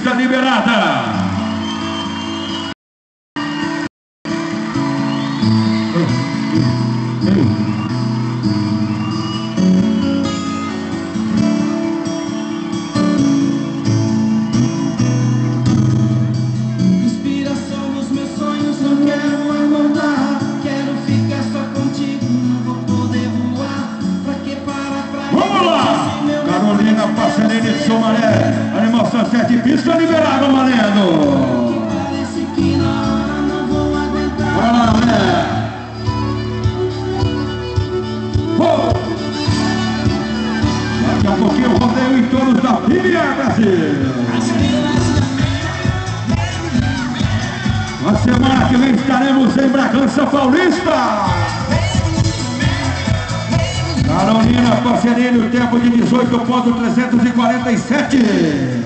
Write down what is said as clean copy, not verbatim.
pista liberada. Inspiração dos meus sonhos, não quero acordar. Quero ficar só contigo, não vou poder voar. Pra que parar pra vamos lá! Carolina Passarini de Somaré, animação 7, pista liberada, valendo! Parece que na hora não vou aguentar. Bora lá, né? Daqui a pouquinho rodeio em torno da PBR Brasil. Na semana que vem estaremos em Bragança Paulista. Carolina Passarini, o tempo de 18.347.